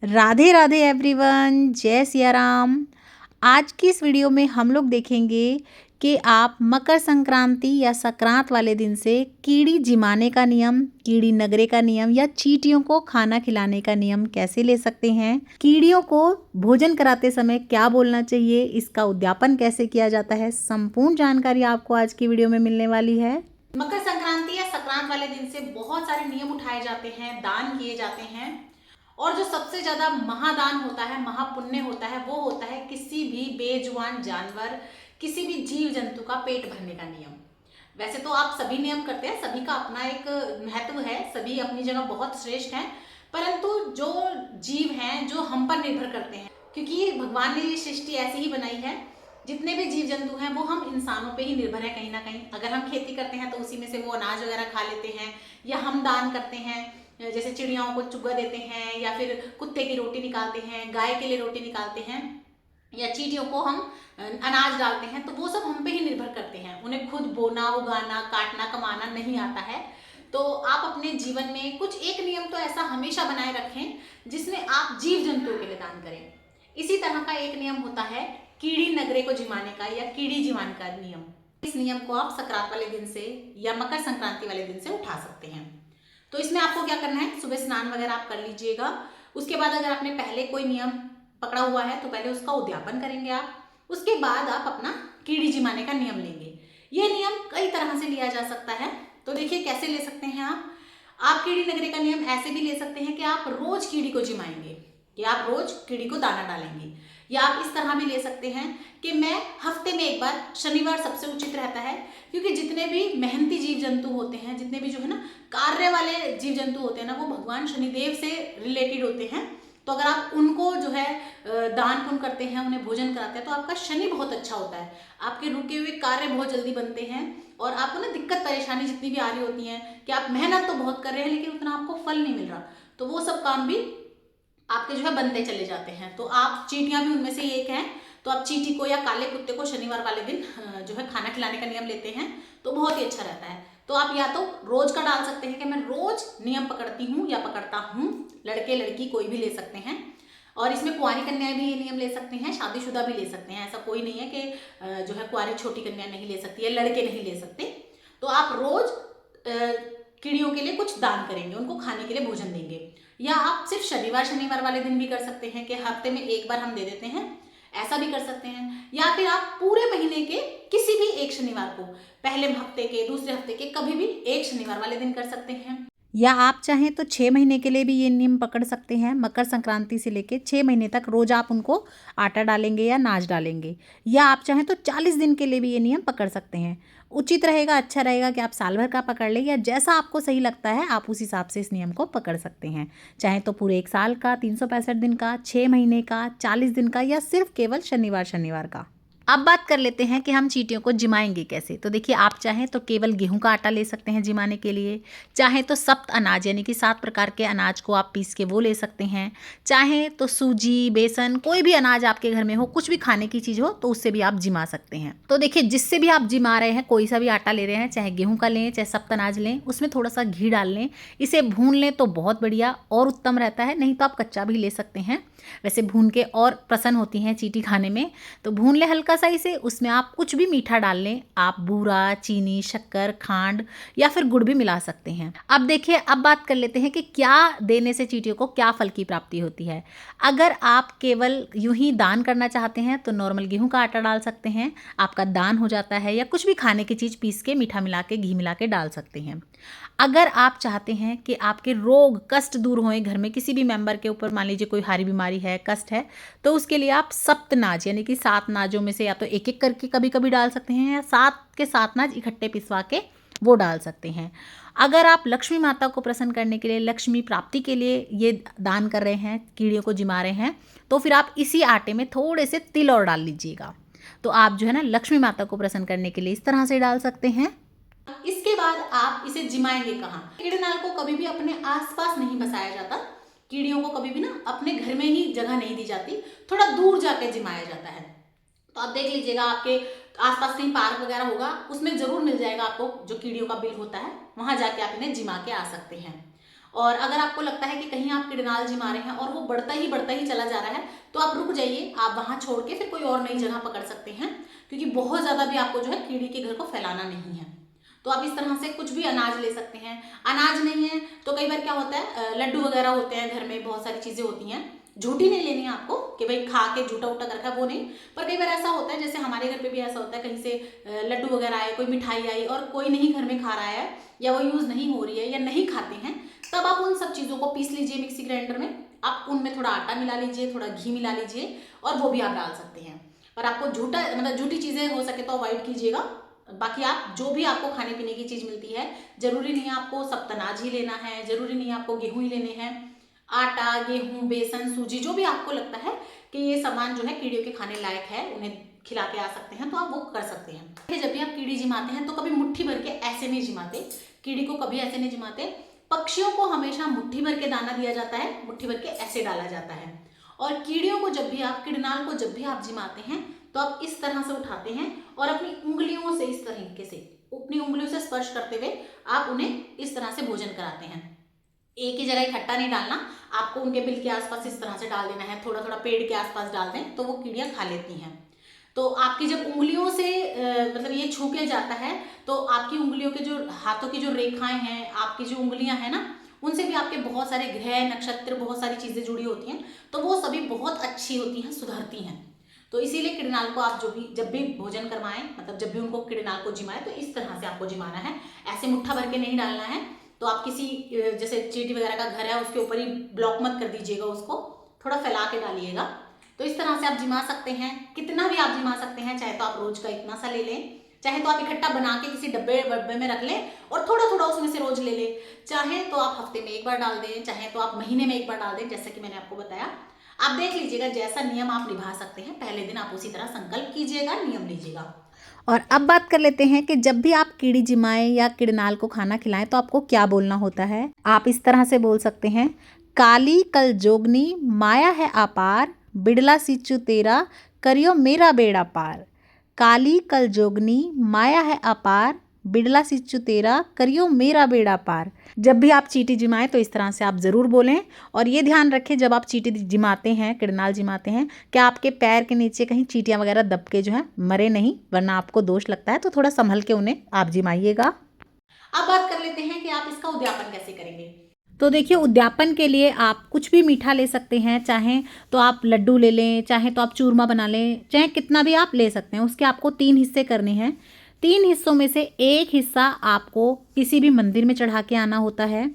Radhe Radhe everyone, जय सिया राम। आज की इस वीडियो में हम लोग देखेंगे कि आप मकर संक्रांति या संक्रांत वाले दिन से कीड़ी जिमाने का नियम, कीड़ी नगरे का नियम या चींटियों को खाना खिलाने का नियम कैसे ले सकते हैं। कीड़ियों को भोजन कराते समय क्या बोलना चाहिए, इसका उद्यापन कैसे किया जाता है, संपूर्ण जानकारी आपको आज की वीडियो में मिलने वाली है। मकर संक्रांति या संक्रांत वाले दिन से बहुत सारे नियम उठाए जाते हैं, दान किए जाते हैं और जो सबसे ज्यादा महादान होता है, महापुण्य होता है, वो होता है किसी भी बेजुबान जानवर, किसी भी जीव जंतु का पेट भरने का नियम। वैसे तो आप सभी नियम करते हैं, सभी का अपना एक महत्व है, सभी अपनी जगह बहुत श्रेष्ठ हैं, परंतु जो जीव हैं जो हम पर निर्भर करते हैं, क्योंकि भगवान ने ये सृष्टि ऐसी ही बनाई है, जितने भी जीव जंतु हैं वो हम इंसानों पे ही निर्भर है कहीं ना कहीं। अगर हम खेती करते हैं तो उसी में से वो अनाज वगैरह खा लेते हैं, या हम दान करते हैं, जैसे चिड़ियाओं को चुग्गा देते हैं, या फिर कुत्ते की रोटी निकालते हैं, गाय के लिए रोटी निकालते हैं, या चींटियों को हम अनाज डालते हैं, तो वो सब हम पे ही निर्भर करते हैं। उन्हें खुद बोना, उगाना, काटना, कमाना नहीं आता है। तो आप अपने जीवन में कुछ एक नियम तो ऐसा हमेशा बनाए रखें जिसमें आप जीव जंतुओं के लिए दान करें। इसी तरह का एक नियम होता है कीड़ी नगरे को जिमाने का या कीड़ी जिमाने का नियम। इस नियम को आप संक्रांत वाले दिन से या मकर संक्रांति वाले दिन से उठा सकते हैं। तो इसमें आपको क्या करना है, सुबह स्नान वगैरह आप कर लीजिएगा। उसके बाद अगर आपने पहले कोई नियम पकड़ा हुआ है तो पहले उसका उद्यापन करेंगे आप। उसके बाद आप अपना कीड़ी जिमाने का नियम लेंगे। ये नियम कई तरह से लिया जा सकता है, तो देखिए कैसे ले सकते हैं आप कीड़ी नगरी का नियम ऐसे भी ले सकते हैं कि आप रोज कीड़ी को जिमाएंगे, कि आप रोज कीड़ी को दाना डालेंगे। या आप इस तरह भी ले सकते हैं कि मैं हफ्ते में एक बार, शनिवार सबसे उचित रहता है, क्योंकि जितने भी मेहनती जीव जंतु होते हैं, जितने भी जो है ना कार्य वाले जीव जंतु होते हैं ना, वो भगवान शनिदेव से रिलेटेड होते हैं। तो अगर आप उनको जो है दान पुण्य करते हैं, उन्हें भोजन कराते हैं, तो आपका शनि बहुत अच्छा होता है, आपके रुके हुए कार्य बहुत जल्दी बनते हैं, और आपको ना दिक्कत परेशानी जितनी भी आ रही होती है कि आप मेहनत तो बहुत कर रहे हैं लेकिन उतना आपको फल नहीं मिल रहा, तो वो सब काम भी आपके जो है बनते चले जाते हैं। तो आप, चींटियां भी उनमें से एक हैं, तो आप चींटी को या काले कुत्ते को शनिवार वाले दिन जो है खाना खिलाने का नियम लेते हैं तो बहुत ही अच्छा रहता है। तो आप या तो रोज का डाल सकते हैं कि मैं रोज नियम पकड़ती हूँ या पकड़ता हूँ, लड़के लड़की कोई भी ले सकते हैं। और इसमें कुंवारी कन्याएं भी ये नियम ले सकते हैं, शादीशुदा भी ले सकते हैं। ऐसा कोई नहीं है कि जो है कुंवारी छोटी कन्या नहीं ले सकती है, लड़के नहीं ले सकते। तो आप रोज कीड़ियों के लिए कुछ दान करेंगे, उनको खाने के लिए भोजन देंगे। या आप सिर्फ शनिवार शनिवार वाले दिन भी कर सकते हैं कि हफ्ते में एक बार हम दे देते हैं, ऐसा भी कर सकते हैं। या फिर आप पूरे महीने के किसी भी एक शनिवार को, पहले हफ्ते के, दूसरे हफ्ते के, कभी भी एक शनिवार वाले दिन कर सकते हैं। या आप चाहें तो 6 महीने के लिए भी ये नियम पकड़ सकते हैं। मकर संक्रांति से लेके 6 महीने तक रोज आप उनको आटा डालेंगे या नाच डालेंगे। या आप चाहें तो 40 दिन के लिए भी ये नियम पकड़ सकते हैं। उचित रहेगा, अच्छा रहेगा कि आप साल भर का पकड़ लें, या जैसा आपको सही लगता है आप उस हिसाब से इस नियम को पकड़ सकते हैं। चाहे तो पूरे 1 साल का, 365 दिन का, 6 महीने का, 40 दिन का, या सिर्फ केवल शनिवार शनिवार का। अब बात कर लेते हैं कि हम चींटियों को जिमाएंगे कैसे। तो देखिए, आप चाहें तो केवल गेहूं का आटा ले सकते हैं जिमाने के लिए, चाहे तो सप्त अनाज यानी कि 7 प्रकार के अनाज को आप पीस के वो ले सकते हैं, चाहे तो सूजी, बेसन, कोई भी अनाज आपके घर में हो, कुछ भी खाने की चीज़ हो तो उससे भी आप जिमा सकते हैं। तो देखिए, जिससे भी आप जिमा रहे हैं, कोई सा भी आटा ले रहे हैं, चाहे गेहूँ का लें, चाहे सप्त अनाज लें, उसमें थोड़ा सा घी डाल लें, इसे भून लें तो बहुत बढ़िया और उत्तम रहता है। नहीं तो आप कच्चा भी ले सकते हैं, वैसे भून के और प्रसन्न होती हैं चींटी खाने में। तो भून ले हल्का सा इसे, उसमें आप कुछ भी मीठा डाल लें, आप बूरा, चीनी, शक्कर, खांड या फिर गुड़ भी मिला सकते हैं। अब देखिए, अब बात कर लेते हैं कि क्या देने से चींटियों को क्या फल की प्राप्ति होती है। अगर आप केवल यूं ही दान करना चाहते हैं तो नॉर्मल गेहूं का आटा डाल सकते हैं, आपका दान हो जाता है। या कुछ भी खाने की चीज़ पीस के, मीठा मिला के, घी मिला के डाल सकते हैं। अगर आप चाहते हैं कि आपके रोग कष्ट दूर हों, घर में किसी भी मेंबर के ऊपर मान लीजिए कोई हारी बीमारी है, कष्ट है, तो उसके लिए आप सप्तनाज यानी कि 7 नाजों में से या तो एक एक करके कभी कभी डाल सकते हैं, या 7 के 7 नाज इकट्ठे पिसवा के वो डाल सकते हैं। अगर आप लक्ष्मी माता को प्रसन्न करने के लिए, लक्ष्मी प्राप्ति के लिए ये दान कर रहे हैं, कीड़ियों को जिमा रहे हैं, तो फिर आप इसी आटे में थोड़े से तिल और डाल लीजिएगा। तो आप जो है ना लक्ष्मी माता को प्रसन्न करने के लिए इस तरह से डाल सकते हैं। इसके बाद आप इसे जिमाएंगे कहाँ। कीड़नाल को कभी भी अपने आसपास नहीं बसाया जाता, कीड़ियों को कभी भी ना अपने घर में ही जगह नहीं दी जाती, थोड़ा दूर जाके जिमाया जाता है। तो आप देख लीजिएगा, आपके आसपास कहीं पार्क वगैरह होगा, उसमें जरूर मिल जाएगा आपको जो कीड़ियों का बिल होता है, वहां जाके आप इन्हें जिमा के आ सकते हैं। और अगर आपको लगता है कि कहीं आप कीड़नाल जिमा रहे हैं और वो बढ़ता ही चला जा रहा है, तो आप रुक जाइए, आप वहां छोड़ के फिर कोई और नई जगह पकड़ सकते हैं, क्योंकि बहुत ज़्यादा भी आपको जो है कीड़ी के घर को फैलाना नहीं है। तो आप इस तरह से कुछ भी अनाज ले सकते हैं। अनाज नहीं है तो कई बार क्या होता है, लड्डू वगैरह होते हैं घर में, बहुत सारी चीज़ें होती हैं। झूठी नहीं लेनी है आपको कि भाई खा के झूठा उठा कर रखा, वो नहीं। पर कई बार ऐसा होता है, जैसे हमारे घर पे भी ऐसा होता है, कहीं से लड्डू वगैरह आए, कोई मिठाई आई और कोई नहीं घर में खा रहा है, या वो यूज़ नहीं हो रही है, या नहीं खाते हैं, तब आप उन सब चीज़ों को पीस लीजिए मिक्सी ग्राइंडर में। आप उनमें थोड़ा आटा मिला लीजिए, थोड़ा घी मिला लीजिए, और वो भी आप डाल सकते हैं। और आपको झूठा मतलब झूठी चीज़ें हो सके तो अवॉइड कीजिएगा। बाकी आप जो भी आपको खाने पीने की चीज़ मिलती है, जरूरी नहीं है आपको सब तनाज ही लेना है, जरूरी नहीं है आपको गेहूं ही लेने हैं। आटा, गेहूं, बेसन, सूजी, जो भी आपको लगता है कि ये सामान जो है कीड़ियों के खाने लायक है, उन्हें खिला के आ सकते हैं, तो आप वो कर सकते हैं। जब भी आप कीड़ी जिमाते हैं तो कभी मुट्ठी भर के ऐसे नहीं जिमाते, कीड़ी को कभी ऐसे नहीं जिमाते। पक्षियों को हमेशा मुट्ठी भर के दाना दिया जाता है, मुट्ठी भर के ऐसे डाला जाता है। और कीड़ियों को जब भी आप, कीड़नाल को जब भी आप जिमाते हैं, तो आप इस तरह से उठाते हैं और अपनी उंगलियों से, इस तरीके से अपनी उंगलियों से स्पर्श करते हुए आप उन्हें इस तरह से भोजन कराते हैं। एक ही जगह इकट्ठा नहीं डालना, आपको उनके बिल के आसपास इस तरह से डाल देना है, थोड़ा थोड़ा पेड़ के आसपास डाल दें, तो वो कीड़ियां खा लेती हैं। तो आपकी जब उंगलियों से मतलब ये छू के जाता है, तो आपकी उंगलियों के जो हाथों की जो रेखाएं हैं, आपकी जो उंगलियां हैं ना, उनसे भी आपके बहुत सारे ग्रह, नक्षत्र, बहुत सारी चीजें जुड़ी होती हैं, तो वो सभी बहुत अच्छी होती हैं, सुधरती हैं। तो इसीलिए कीड़नाल को आप जब भी भोजन करवाएं, मतलब जब भी उनको कीड़नाल को जिमाएं, तो इस तरह से आपको जिमाना है, ऐसे मुट्ठा भर के नहीं डालना है। तो आप किसी जैसे चींटी वगैरह का घर है, उसके ऊपर ही ब्लॉक मत कर दीजिएगा, उसको थोड़ा फैला के डालिएगा। तो इस तरह से आप जिमा सकते हैं, कितना भी आप जिमा सकते हैं। चाहे तो आप रोज का इतना सा ले लें, चाहे तो आप इकट्ठा बना के किसी डब्बे में रख लें और थोड़ा थोड़ा उसमें से रोज ले लें। चाहे तो आप हफ्ते में एक बार डाल दें, चाहे तो आप महीने में एक बार डाल दें, जैसा कि मैंने आपको बताया। आप देख लीजिएगा, जैसा नियम आप निभा सकते हैं, पहले दिन आप उसी तरह संकल्प कीजिएगा, नियम लीजिएगा। और अब बात कर लेते हैं कि जब भी आप कीड़ी जिमाएं या कीड़नाल को खाना खिलाएं तो आपको क्या बोलना होता है। आप इस तरह से बोल सकते हैं, काली कल जोगनी माया है अपार, बिड़ला सिच्चू तेरा करियो मेरा बेड़ा पार। काली कल जोगनी माया है अपार, बिड़ला सिच्चू तेरा करियो मेरा बेड़ा पार। जब भी आप चींटी जिमाएं तो इस तरह से आप ज़रूर बोलें। और ये ध्यान रखें, जब आप चींटी जिमाते हैं, कीड़नाल जिमाते हैं, कि आपके पैर के नीचे कहीं चींटियां वगैरह दब के जो है मरे नहीं, वरना आपको दोष लगता है। तो थोड़ा संभल के उन्हें आप जिमाइएगा। अब बात कर लेते हैं कि आप इसका उद्यापन कैसे करेंगे। तो देखिए, उद्यापन के लिए आप कुछ भी मीठा ले सकते हैं। चाहे तो आप लड्डू ले लें, चाहे तो आप चूरमा बना लें, चाहे कितना भी आप ले सकते हैं। उसके आपको 3 हिस्से करने हैं। 3 हिस्सों में से एक हिस्सा आपको किसी भी मंदिर में चढ़ा के आना होता है।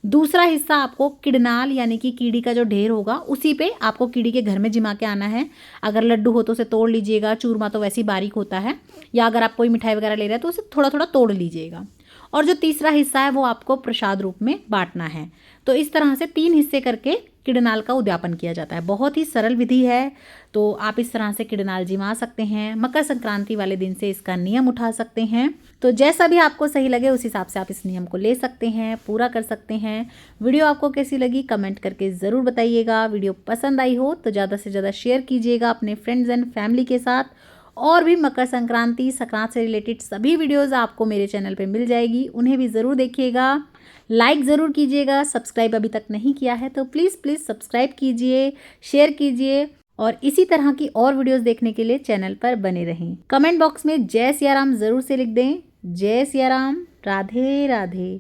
दूसरा हिस्सा आपको कीड़नाल यानी कि कीड़ी का जो ढेर होगा, उसी पे आपको कीड़ी के घर में जिमा के आना है। अगर लड्डू हो तो उसे तोड़ लीजिएगा, चूरमा तो वैसे ही बारीक होता है, या अगर आप कोई मिठाई वगैरह ले रहे हैं तो उसे थोड़ा थोड़ा तोड़ लीजिएगा। और जो तीसरा हिस्सा है वो आपको प्रसाद रूप में बांटना है। तो इस तरह से 3 हिस्से करके कीड़नाल का उद्यापन किया जाता है। बहुत ही सरल विधि है। तो आप इस तरह से कीड़नाल जिमा सकते हैं। मकर संक्रांति वाले दिन से इसका नियम उठा सकते हैं। तो जैसा भी आपको सही लगे उस हिसाब से आप इस नियम को ले सकते हैं, पूरा कर सकते हैं। वीडियो आपको कैसी लगी कमेंट करके ज़रूर बताइएगा। वीडियो पसंद आई हो तो ज़्यादा से ज़्यादा शेयर कीजिएगा अपने फ्रेंड्स एंड फैमिली के साथ। और भी मकर संक्रांति, संक्रांत से रिलेटेड सभी वीडियोज़ आपको मेरे चैनल पर मिल जाएगी, उन्हें भी ज़रूर देखिएगा। लाइक ज़रूर कीजिएगा। सब्सक्राइब अभी तक नहीं किया है तो प्लीज़ सब्सक्राइब कीजिए, शेयर कीजिए। और इसी तरह की और वीडियोस देखने के लिए चैनल पर बने रहें। कमेंट बॉक्स में जय सिया राम ज़रूर से लिख दें। जय सिया राम, राधे राधे।